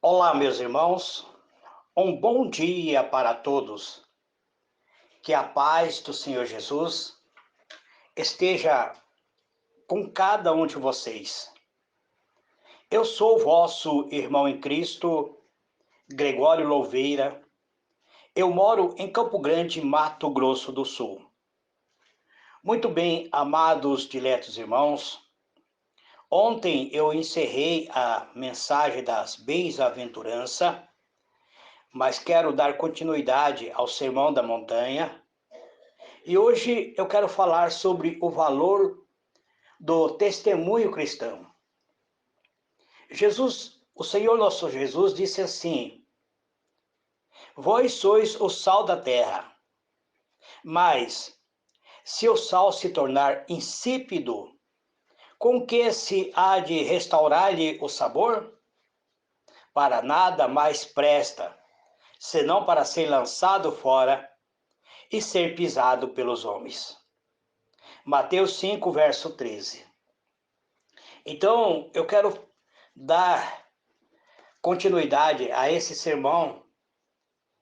Olá, meus irmãos, um bom dia para todos. Que a paz do Senhor Jesus esteja com cada um de vocês. Eu sou o vosso irmão em Cristo, Gregório Louveira. Eu moro em Campo Grande, Mato Grosso do Sul. Muito bem, amados diletos irmãos, ontem eu encerrei a mensagem das bem-aventuranças, mas quero dar continuidade ao Sermão da Montanha. E hoje eu quero falar sobre o valor do testemunho cristão. O Senhor nosso Jesus disse assim: Vós sois o sal da terra, mas se o sal se tornar insípido, com que se há de restaurar-lhe o sabor? Para nada mais presta, senão para ser lançado fora e ser pisado pelos homens. Mateus 5, verso 13. Então, eu quero dar continuidade a esse sermão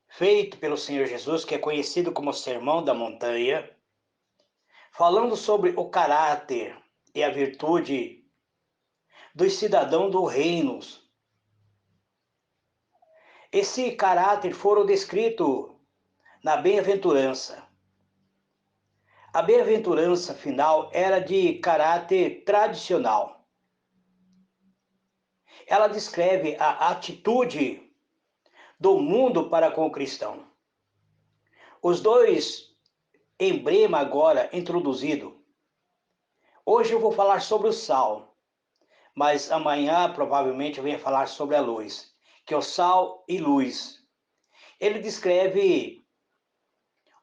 feito pelo Senhor Jesus, que é conhecido como Sermão da Montanha, falando sobre o caráter e a virtude dos cidadãos do reino. Esse caráter foram descrito na bem-aventurança. A bem-aventurança final era de caráter tradicional. Ela descreve a atitude do mundo para com o cristão. Os dois emblemas agora introduzidos. Hoje eu vou falar sobre o sal, mas amanhã provavelmente eu venho falar sobre a luz, que é o sal e luz. Ele descreve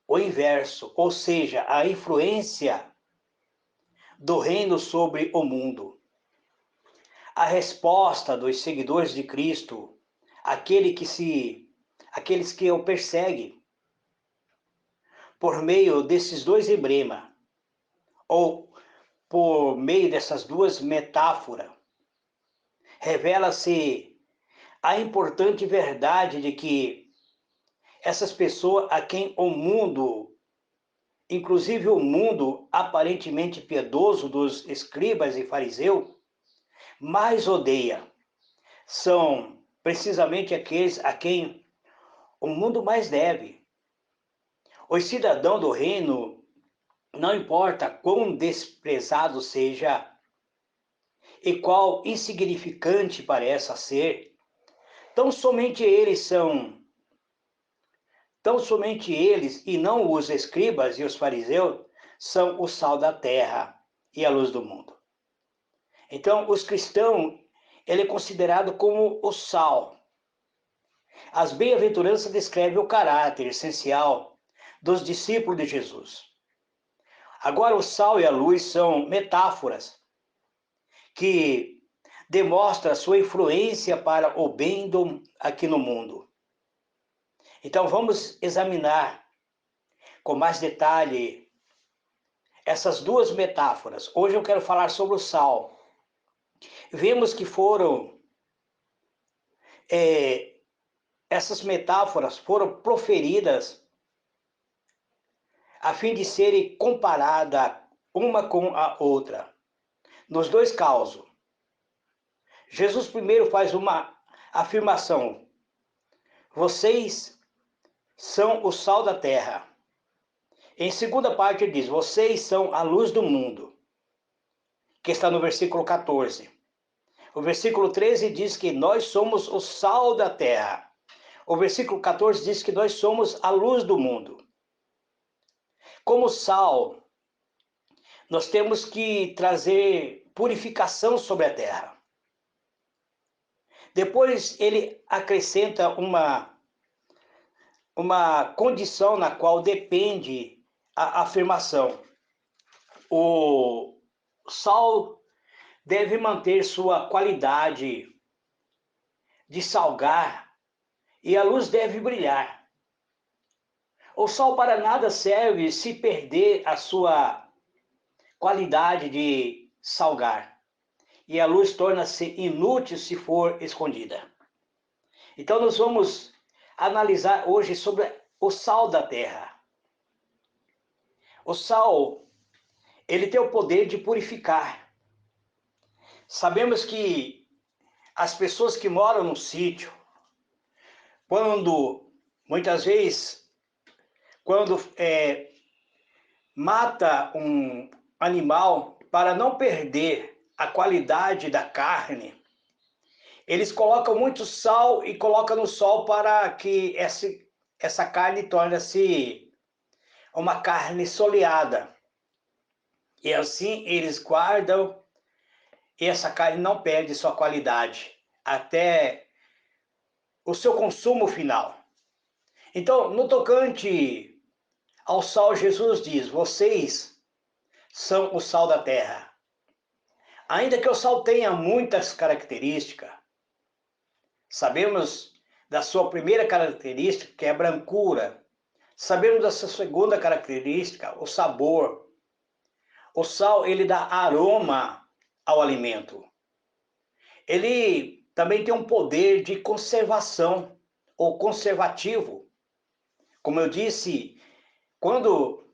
o inverso, ou seja, a influência do reino sobre o mundo. A resposta dos seguidores de Cristo, aqueles que o perseguem, por meio desses dois emblemas, ou por meio dessas duas metáforas, revela-se a importante verdade de que essas pessoas a quem o mundo, inclusive o mundo aparentemente piedoso dos escribas e fariseus, mais odeia, são precisamente aqueles a quem o mundo mais deve. Os cidadãos do reino, não importa quão desprezado seja e qual insignificante pareça ser, tão somente eles e não os escribas e os fariseus são o sal da terra e a luz do mundo. Então, os cristãos, ele é considerado como o sal. As bem-aventuranças descrevem o caráter essencial dos discípulos de Jesus. Agora, o sal e a luz são metáforas que demonstram a sua influência para o bem aqui no mundo. Então, vamos examinar com mais detalhe essas duas metáforas. Hoje eu quero falar sobre o sal. Vemos que essas metáforas foram proferidas a fim de serem comparadas uma com a outra. Nos dois casos, Jesus primeiro faz uma afirmação: vocês são o sal da terra. Em segunda parte ele diz: vocês são a luz do mundo, que está no versículo 14. O versículo 13 diz que nós somos o sal da terra. O versículo 14 diz que nós somos a luz do mundo. Como sal, nós temos que trazer purificação sobre a terra. Depois ele acrescenta uma condição na qual depende a afirmação. O sal deve manter sua qualidade de salgar e a luz deve brilhar. O sal para nada serve se perder a sua qualidade de salgar, e a luz torna-se inútil se for escondida. Então nós vamos analisar hoje sobre o sal da terra. O sal, ele tem o poder de purificar. Sabemos que as pessoas que moram no sítio, muitas vezes, quando mata um animal para não perder a qualidade da carne, eles colocam muito sal e colocam no sol para que essa carne torne-se uma carne soleada. E assim eles guardam e essa carne não perde sua qualidade até o seu consumo final. Então, no tocante ao sal, Jesus diz: vocês são o sal da terra. Ainda que o sal tenha muitas características, sabemos da sua primeira característica, que é a brancura. Sabemos da sua segunda característica, o sabor. O sal, ele dá aroma ao alimento. Ele também tem um poder de conservação ou conservativo. Como eu disse, quando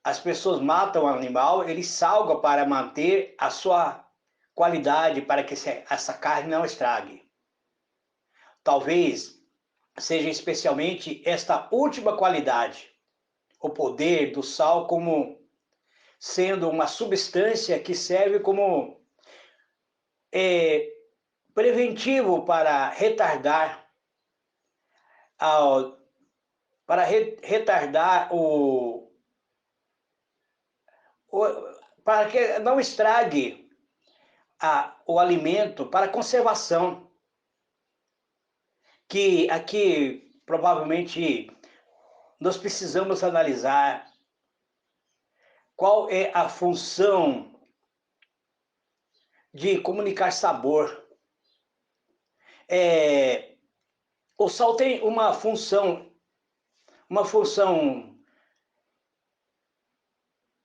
as pessoas matam o animal, eles salgam para manter a sua qualidade, para que essa carne não estrague. Talvez seja especialmente esta última qualidade, o poder do sal como sendo uma substância que serve como preventivo para retardar retardar para que não estrague o alimento, para conservação, que aqui provavelmente nós precisamos analisar qual é a função de comunicar sabor. O sal tem uma função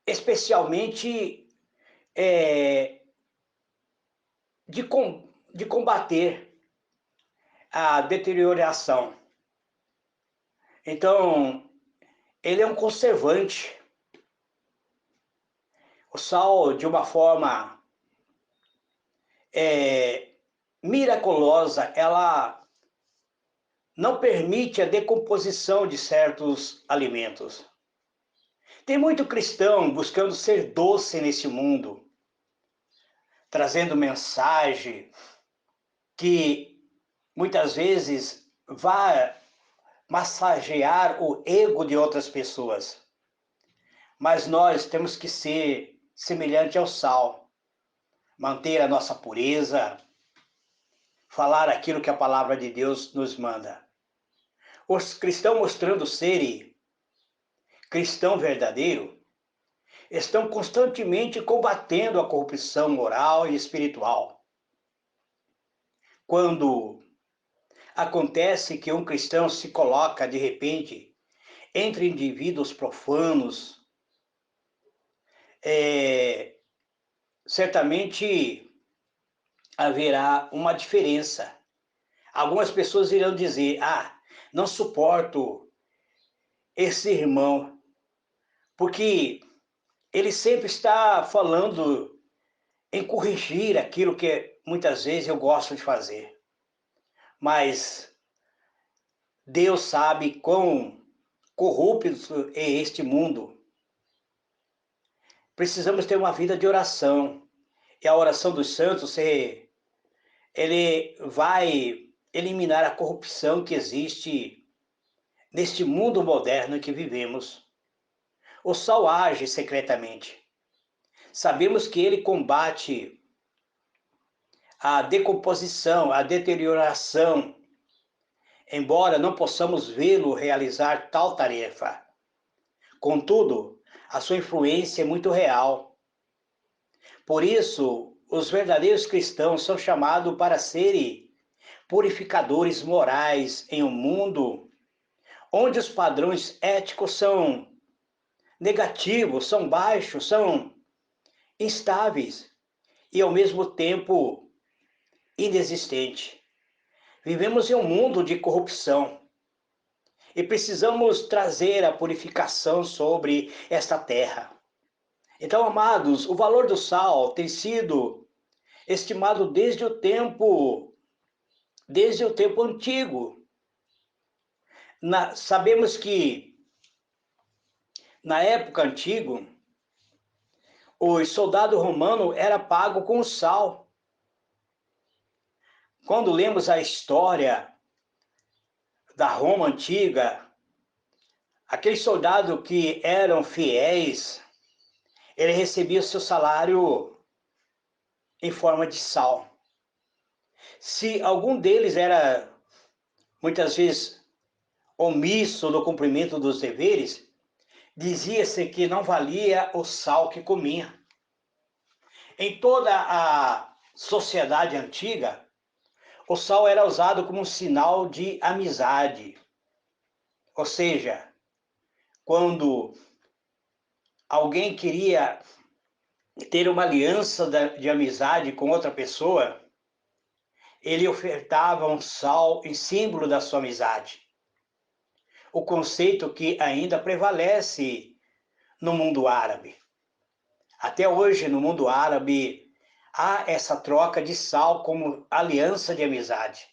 especialmente de combater a deterioração. Então, ele é um conservante. O sal, de uma forma miraculosa, ela não permite a decomposição de certos alimentos. Tem muito cristão buscando ser doce nesse mundo, trazendo mensagem que muitas vezes vai massagear o ego de outras pessoas. Mas nós temos que ser semelhante ao sal, manter a nossa pureza, falar aquilo que a palavra de Deus nos manda. Os cristãos mostrando serem cristão verdadeiro, estão constantemente combatendo a corrupção moral e espiritual. Quando acontece que um cristão se coloca de repente entre indivíduos profanos, certamente haverá uma diferença. Algumas pessoas irão dizer: não suporto esse irmão, porque ele sempre está falando em corrigir aquilo que muitas vezes eu gosto de fazer. Mas Deus sabe quão corrupto é este mundo. Precisamos ter uma vida de oração. E a oração dos santos, ele vai eliminar a corrupção que existe neste mundo moderno em que vivemos. O sal age secretamente. Sabemos que ele combate a decomposição, a deterioração, embora não possamos vê-lo realizar tal tarefa. Contudo, a sua influência é muito real. Por isso, os verdadeiros cristãos são chamados para serem purificadores morais em um mundo onde os padrões éticos são negativos, são baixos, são instáveis e, ao mesmo tempo, inexistentes. Vivemos em um mundo de corrupção e precisamos trazer a purificação sobre esta terra. Então, amados, o valor do sal tem sido estimado desde o tempo antigo. Sabemos que na época antiga, o soldado romano era pago com sal. Quando lemos a história da Roma antiga, aqueles soldados que eram fiéis, ele recebia o seu salário em forma de sal. Se algum deles era, muitas vezes, omisso no cumprimento dos deveres, dizia-se que não valia o sal que comia. Em toda a sociedade antiga, o sal era usado como um sinal de amizade. Ou seja, quando alguém queria ter uma aliança de amizade com outra pessoa, ele ofertava um sal em símbolo da sua amizade. O conceito que ainda prevalece no mundo árabe. Até hoje, no mundo árabe, há essa troca de sal como aliança de amizade.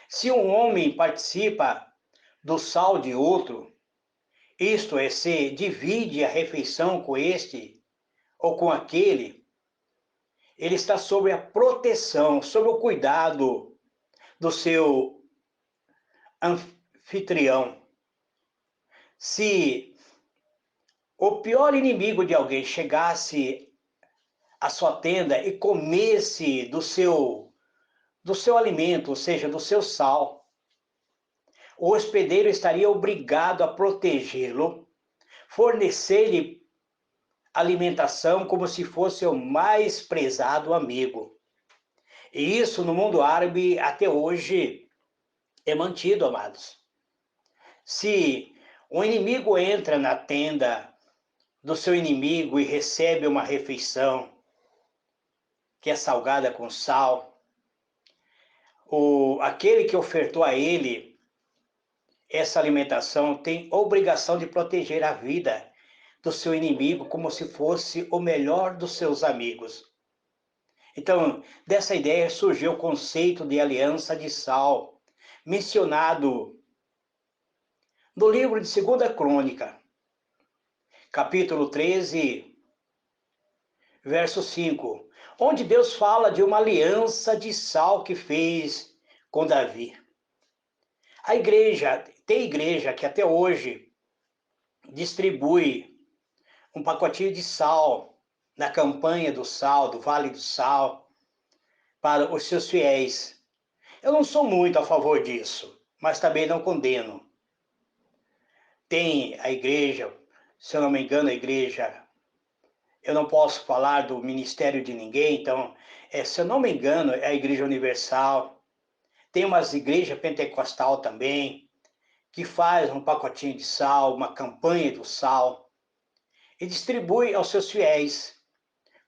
Se um homem participa do sal de outro, isto é, se divide a refeição com este ou com aquele, ele está sob a proteção, sob o cuidado do seu anfitrião. Se o pior inimigo de alguém chegasse à sua tenda e comesse do seu alimento, ou seja, do seu sal, o hospedeiro estaria obrigado a protegê-lo, fornecer-lhe alimentação como se fosse o mais prezado amigo. E isso no mundo árabe até hoje é mantido, amados. Se um inimigo entra na tenda do seu inimigo e recebe uma refeição que é salgada com sal, aquele que ofertou a ele essa alimentação tem obrigação de proteger a vida do seu inimigo como se fosse o melhor dos seus amigos. Então, dessa ideia surgiu o conceito de aliança de sal, mencionado no livro de 2 Crônica, capítulo 13, verso 5, onde Deus fala de uma aliança de sal que fez com Davi. Tem igreja que até hoje distribui um pacotinho de sal na campanha do sal, do Vale do Sal, para os seus fiéis. Eu não sou muito a favor disso, mas também não condeno. Tem a igreja, se eu não me engano, eu não posso falar do ministério de ninguém, então, se eu não me engano, é a Igreja Universal. Tem umas igrejas pentecostal também, que faz um pacotinho de sal, uma campanha do sal, e distribui aos seus fiéis,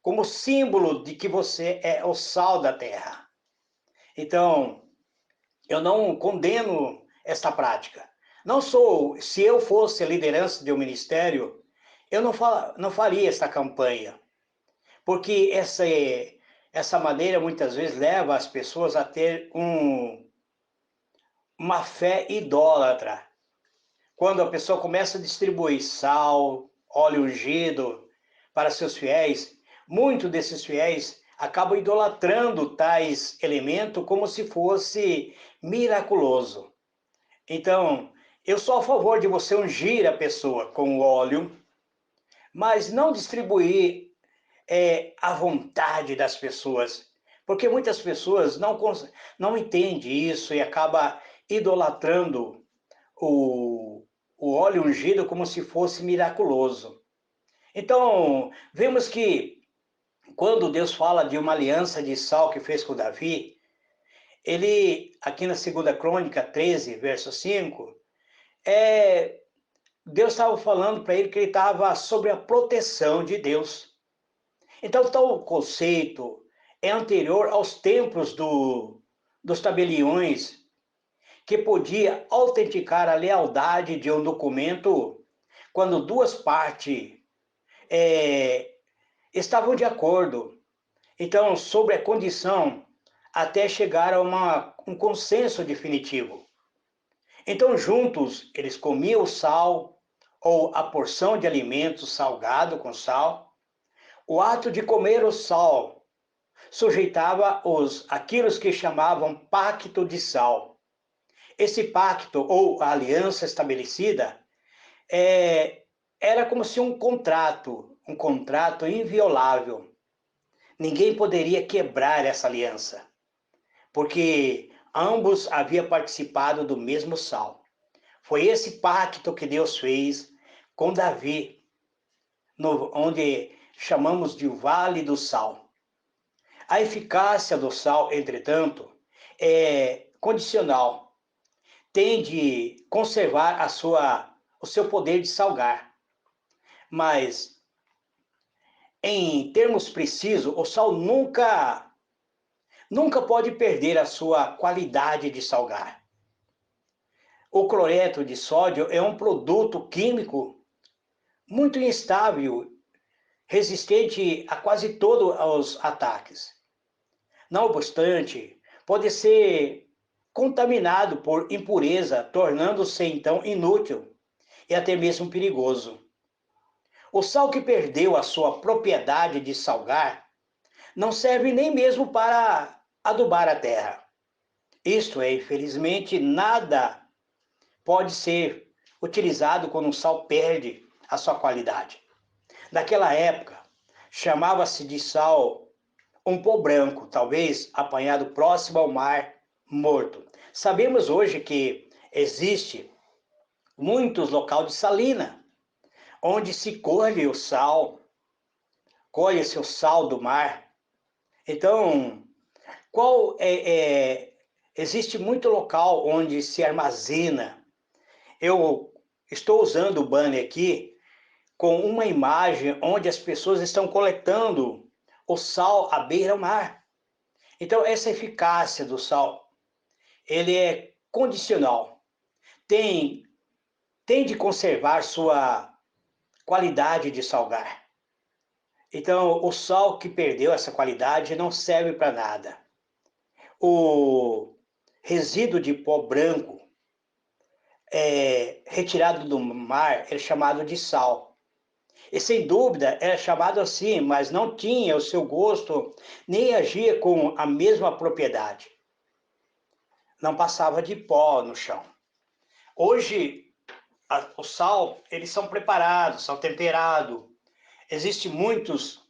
como símbolo de que você é o sal da terra. Então, eu não condeno essa prática. Se eu fosse a liderança de um ministério, eu não faria essa campanha, porque essa maneira muitas vezes leva as pessoas a ter uma fé idólatra. Quando a pessoa começa a distribuir sal, óleo ungido para seus fiéis, muitos desses fiéis acabam idolatrando tais elementos como se fosse miraculoso. Então, eu sou a favor de você ungir a pessoa com o óleo, mas não distribuir à vontade das pessoas, porque muitas pessoas não entendem isso e acabam idolatrando o óleo ungido como se fosse miraculoso. Então, vemos que quando Deus fala de uma aliança de sal que fez com Davi, ele, aqui na 2 Crônica 13, verso 5, Deus estava falando para ele que ele estava sob a proteção de Deus. Então, tal conceito é anterior aos tempos dos tabeliões que podia autenticar a lealdade de um documento quando duas partes é, estavam de acordo. Então, sobre a condição, até chegar a um consenso definitivo. Então, juntos, eles comiam o sal ou a porção de alimento salgado com sal. O ato de comer o sal sujeitava aqueles que chamavam pacto de sal. Esse pacto ou a aliança estabelecida era como se um contrato inviolável. Ninguém poderia quebrar essa aliança, porque ambos haviam participado do mesmo sal. Foi esse pacto que Deus fez com Davi, onde chamamos de Vale do Sal. A eficácia do sal, entretanto, é condicional. Tem de conservar o seu poder de salgar. Mas, em termos precisos, o sal nunca pode perder a sua qualidade de salgar. O cloreto de sódio é um produto químico muito instável, resistente a quase todos os ataques. Não obstante, pode ser contaminado por impureza, tornando-se então inútil e até mesmo perigoso. O sal que perdeu a sua propriedade de salgar não serve nem mesmo para adubar a terra. Isto é, infelizmente, nada pode ser utilizado quando o sal perde a sua qualidade. Naquela época, chamava-se de sal um pó branco, talvez apanhado próximo ao mar morto. Sabemos hoje que existe muitos locais de salina, onde se colhe-se o sal do mar. Então, existe muito local onde se armazena. Eu estou usando o banner aqui com uma imagem onde as pessoas estão coletando o sal à beira-mar. Então, essa eficácia do sal, ele é condicional. Tem de conservar sua qualidade de salgar. Então, o sal que perdeu essa qualidade não serve para nada. O resíduo de pó branco retirado do mar é chamado de sal. E sem dúvida era chamado assim, mas não tinha o seu gosto, nem agia com a mesma propriedade. Não passava de pó no chão. Hoje, o sal, eles são preparados, são temperados. Existem muitos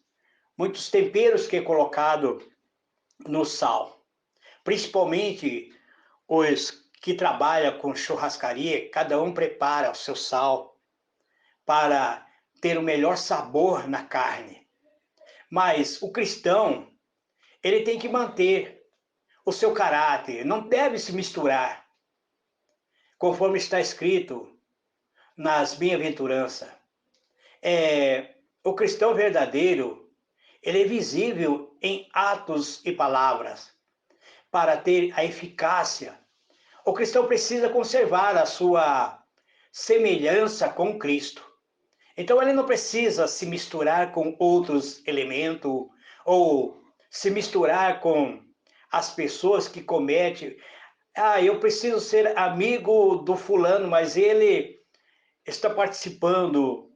temperos que é colocado no sal. Principalmente os que trabalham com churrascaria, cada um prepara o seu sal para ter o melhor sabor na carne. Mas o cristão, ele tem que manter o seu caráter, não deve se misturar, conforme está escrito nas bem-aventuranças. O cristão verdadeiro, ele é visível em atos e palavras. Para ter a eficácia, o cristão precisa conservar a sua semelhança com Cristo. Então ele não precisa se misturar com outros elementos ou se misturar com as pessoas que cometem. Eu preciso ser amigo do fulano, mas ele está participando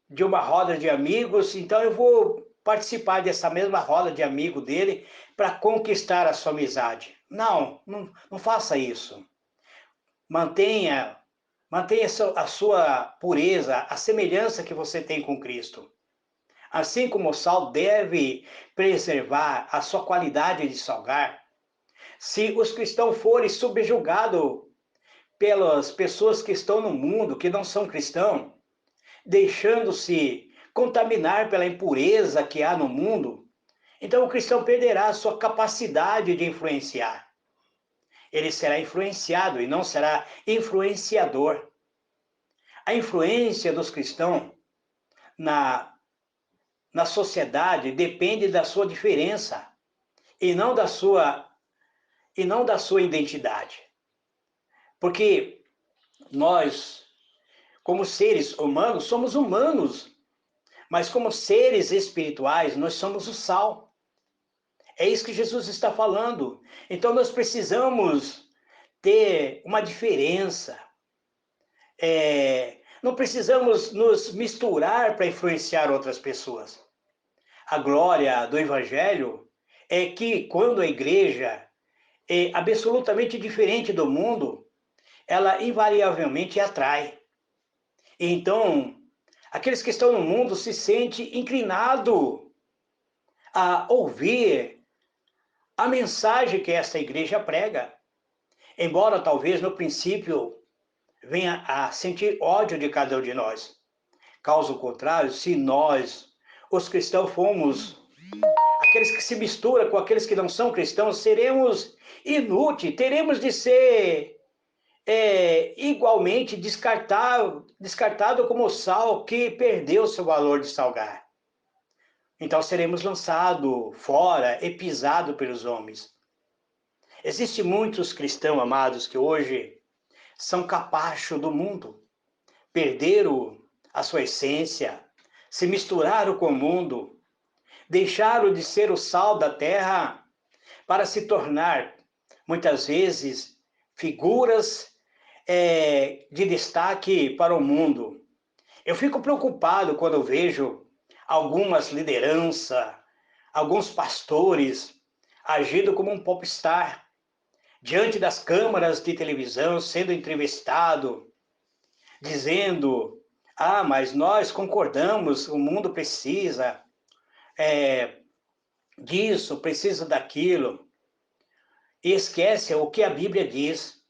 de uma roda de amigos, então eu vou participar dessa mesma roda de amigo dele para conquistar a sua amizade. Não faça isso. Mantenha a sua pureza, a semelhança que você tem com Cristo. Assim como o sal deve preservar a sua qualidade de salgar, se os cristãos forem subjugados pelas pessoas que estão no mundo, que não são cristãos, deixando-se contaminar pela impureza que há no mundo, então o cristão perderá a sua capacidade de influenciar. Ele será influenciado e não será influenciador. A influência dos cristãos na sociedade depende da sua diferença e não da sua e não da sua identidade. Porque nós, como seres humanos, somos humanos, mas como seres espirituais, nós somos o sal. É isso que Jesus está falando. Então nós precisamos ter uma diferença. Não precisamos nos misturar para influenciar outras pessoas. A glória do Evangelho é que quando a igreja é absolutamente diferente do mundo, ela invariavelmente atrai. Então, aqueles que estão no mundo se sentem inclinados a ouvir a mensagem que esta igreja prega. Embora talvez no princípio venha a sentir ódio de cada um de nós. Caso contrário, se nós, os cristãos, formos aqueles que se misturam com aqueles que não são cristãos, seremos inúteis, teremos de ser igualmente descartado como o sal que perdeu seu valor de salgar. Então seremos lançados fora e pisados pelos homens. Existem muitos cristãos amados que hoje são capachos do mundo, perderam a sua essência, se misturaram com o mundo, deixaram de ser o sal da terra para se tornar, muitas vezes, figuras de destaque para o mundo. Eu fico preocupado quando eu vejo algumas lideranças, alguns pastores agindo como um popstar, diante das câmaras de televisão, sendo entrevistado, dizendo: ah, mas nós concordamos, o mundo precisa disso, precisa daquilo, e esquece o que a Bíblia diz.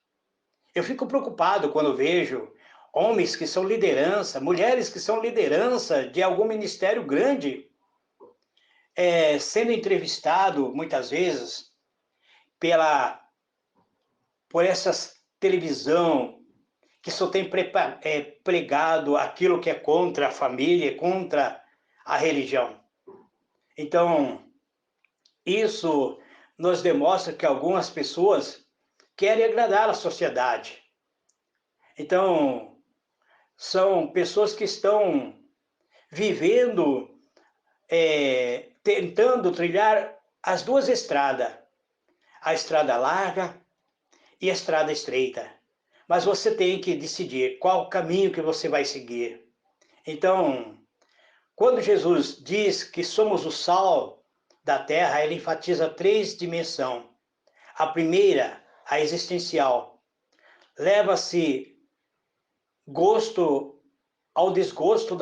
Eu fico preocupado quando vejo homens que são liderança, mulheres que são liderança de algum ministério grande, sendo entrevistado muitas vezes por essas televisão que só tem pregado aquilo que é contra a família, contra a religião. Então, isso nos demonstra que algumas pessoas querem agradar a sociedade. Então, são pessoas que estão vivendo, tentando trilhar as duas estradas, a estrada larga e a estrada estreita. Mas você tem que decidir qual caminho que você vai seguir. Então, quando Jesus diz que somos o sal da terra, ele enfatiza 3 dimensões. A primeira, a existencial, leva-se gosto ao desgosto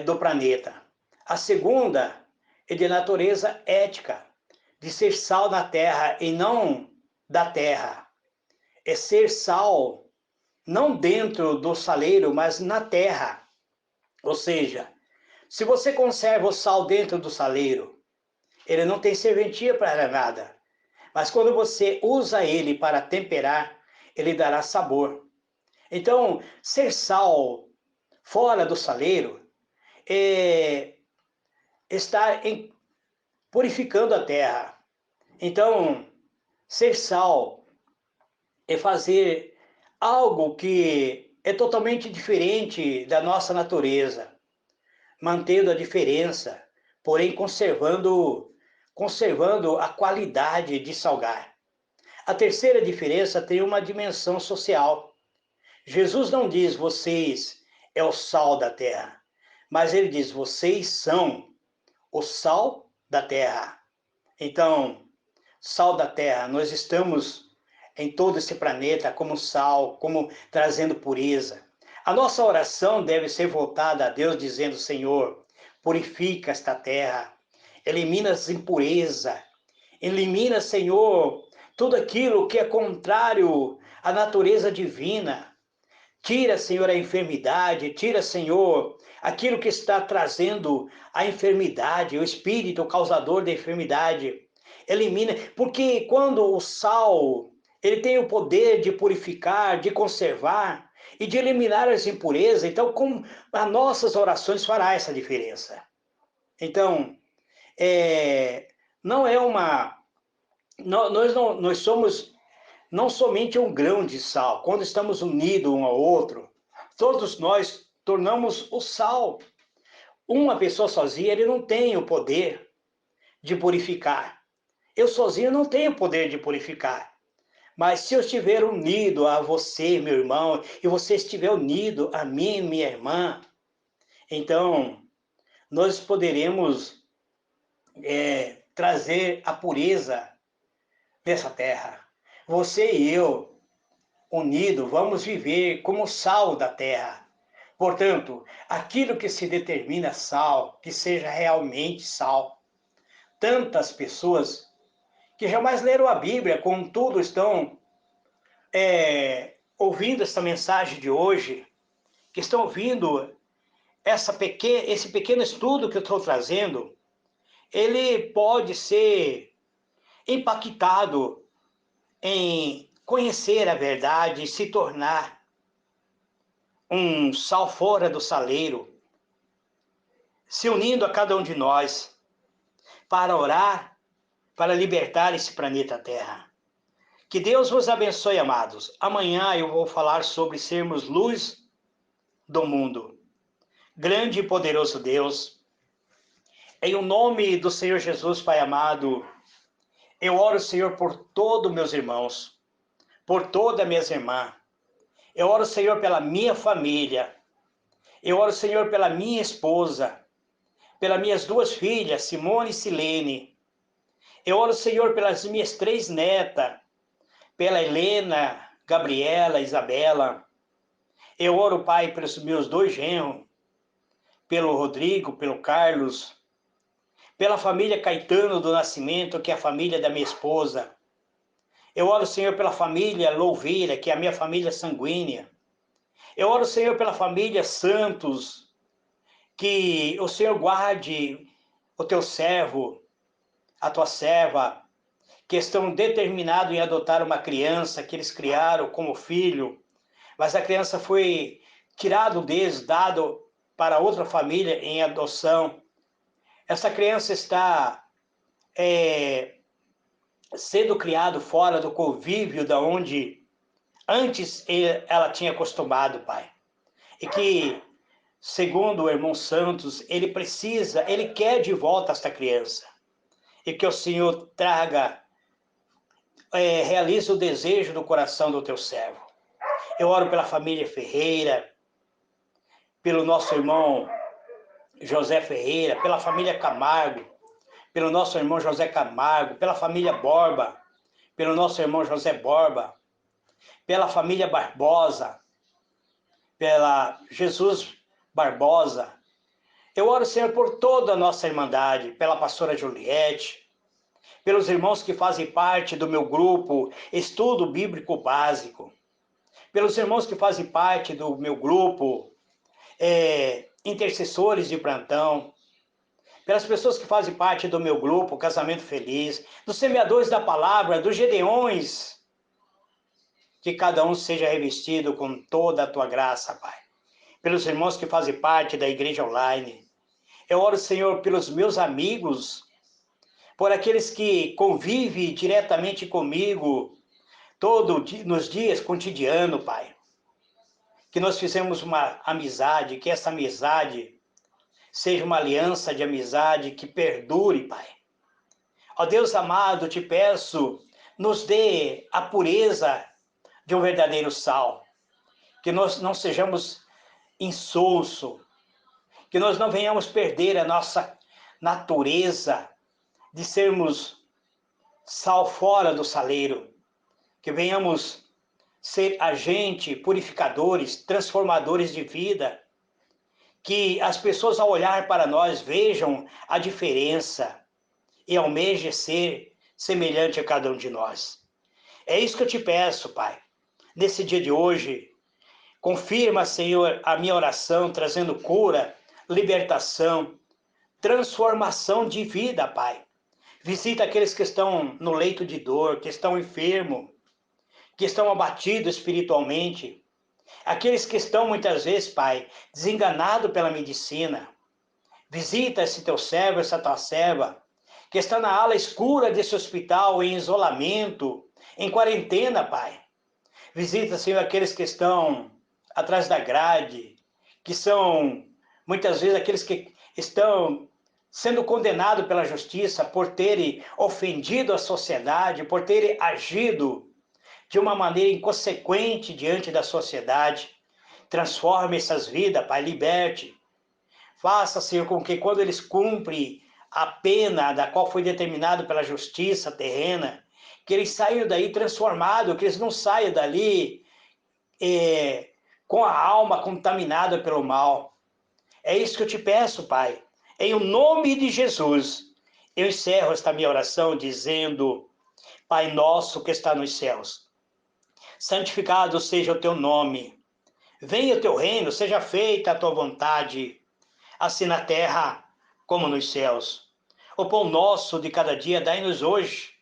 do planeta. A segunda é de natureza ética, de ser sal na terra e não da terra. É ser sal não dentro do saleiro, mas na terra. Ou seja, se você conserva o sal dentro do saleiro, ele não tem serventia para nada. Mas quando você usa ele para temperar, ele dará sabor. Então, ser sal fora do saleiro é estar purificando a terra. Então, ser sal é fazer algo que é totalmente diferente da nossa natureza, mantendo a diferença, porém conservando a qualidade de salgar. A terceira diferença tem uma dimensão social. Jesus não diz vocês é o sal da terra, mas ele diz vocês são o sal da terra. Então, sal da terra, nós estamos em todo esse planeta como sal, como trazendo pureza. A nossa oração deve ser voltada a Deus dizendo: Senhor, purifica esta terra, elimina as impurezas, elimina, Senhor, tudo aquilo que é contrário à natureza divina. Tira, Senhor, a enfermidade, tira, Senhor, aquilo que está trazendo a enfermidade, o espírito, o causador da enfermidade. Elimina, porque quando o sal, ele tem o poder de purificar, de conservar e de eliminar as impurezas, então com as nossas orações fará essa diferença. Então, não é nós somos não somente um grão de sal, quando estamos unidos um ao outro, todos nós tornamos o sal. Uma pessoa sozinha, ele não tem o poder de purificar. Eu sozinho não tenho poder de purificar. Mas se eu estiver unido a você, meu irmão, e você estiver unido a mim, minha irmã, então nós poderemos trazer a pureza dessa terra. Você e eu, unidos, vamos viver como sal da terra. Portanto, aquilo que se determina sal, que seja realmente sal. Tantas pessoas que jamais leram a Bíblia, contudo estão ouvindo essa mensagem de hoje, que estão ouvindo esse pequeno estudo que eu estou trazendo, ele pode ser impactado em conhecer a verdade e se tornar um sal fora do saleiro, se unindo a cada um de nós para orar, para libertar esse planeta Terra. Que Deus vos abençoe, amados. Amanhã eu vou falar sobre sermos luz do mundo. Grande e poderoso Deus, em o nome do Senhor Jesus, Pai amado, eu oro, Senhor, por todos meus irmãos, por todas minhas irmãs. Eu oro, Senhor, pela minha família. Eu oro, Senhor, pela minha esposa, pelas minhas duas filhas, Simone e Silene. Eu oro, Senhor, pelas minhas 3 netas, pela Helena, Gabriela, Isabela. Eu oro, Pai, pelos meus 2 genros, pelo Rodrigo, pelo Carlos, pela família Caetano do Nascimento, que é a família da minha esposa. Eu oro, Senhor, pela família Louveira, que é a minha família sanguínea. Eu oro, Senhor, pela família Santos, que o Senhor guarde o teu servo, a tua serva, que estão determinados em adotar uma criança que eles criaram como filho, mas a criança foi tirado deles, dado para outra família em adoção. Essa criança está sendo criado fora do convívio da onde antes ela tinha acostumado, Pai. E que, segundo o irmão Santos, ele quer de volta esta criança. E que o Senhor realize o desejo do coração do teu servo. Eu oro pela família Ferreira, pelo nosso irmão José Ferreira, pela família Camargo, pelo nosso irmão José Camargo, pela família Borba, pelo nosso irmão José Borba, pela família Barbosa, pela Jesus Barbosa. Eu oro, Senhor, por toda a nossa irmandade, pela pastora Juliette, pelos irmãos que fazem parte do meu grupo Estudo Bíblico Básico, pelos irmãos que fazem parte do meu grupo Intercessores de Plantão, pelas pessoas que fazem parte do meu grupo Casamento Feliz, dos semeadores da palavra, dos gedeões, que cada um seja revestido com toda a tua graça, Pai. Pelos irmãos que fazem parte da igreja online. Eu oro, Senhor, pelos meus amigos, por aqueles que convivem diretamente comigo, nos dias cotidianos, Pai. Que nós fizemos uma amizade, que essa amizade seja uma aliança de amizade que perdure, Pai. Ó Deus amado, te peço, nos dê a pureza de um verdadeiro sal. Que nós não sejamos insulso, que nós não venhamos perder a nossa natureza de sermos sal fora do saleiro, que venhamos ser agentes purificadores, transformadores de vida, que as pessoas ao olhar para nós vejam a diferença e almejem ser semelhante a cada um de nós. É isso que eu te peço, Pai. Nesse dia de hoje, confirma, Senhor, a minha oração, trazendo cura, libertação, transformação de vida, Pai. Visita aqueles que estão no leito de dor, que estão enfermos, que estão abatidos espiritualmente. Aqueles que estão, muitas vezes, Pai, desenganados pela medicina. Visita esse teu servo, essa tua serva, que está na ala escura desse hospital, em isolamento, em quarentena, Pai. Visita, Senhor, aqueles que estão atrás da grade, que são, muitas vezes, aqueles que estão sendo condenados pela justiça por terem ofendido a sociedade, por terem agido de uma maneira inconsequente diante da sociedade. Transforme essas vidas, Pai, liberte. Faça, Senhor, com que quando eles cumprem a pena da qual foi determinado pela justiça terrena, que eles saiam daí transformados, que eles não saiam dali com a alma contaminada pelo mal. É isso que eu te peço, Pai. Em o nome de Jesus, eu encerro esta minha oração dizendo: Pai nosso que está nos céus, santificado seja o teu nome. Venha o teu reino, seja feita a tua vontade, assim na terra como nos céus. O pão nosso de cada dia dai-nos hoje.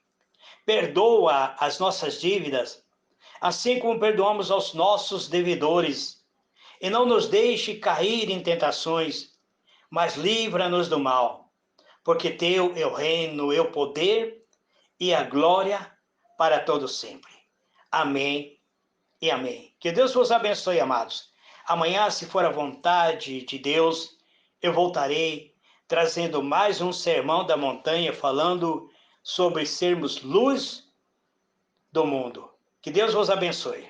Perdoa as nossas dívidas, assim como perdoamos aos nossos devedores. E não nos deixe cair em tentações, mas livra-nos do mal. Porque teu é o reino, é o poder e a glória para todo sempre. Amém e amém. Que Deus vos abençoe, amados. Amanhã, se for a vontade de Deus, eu voltarei trazendo mais um sermão da montanha, falando sobre sermos luz do mundo. Que Deus vos abençoe.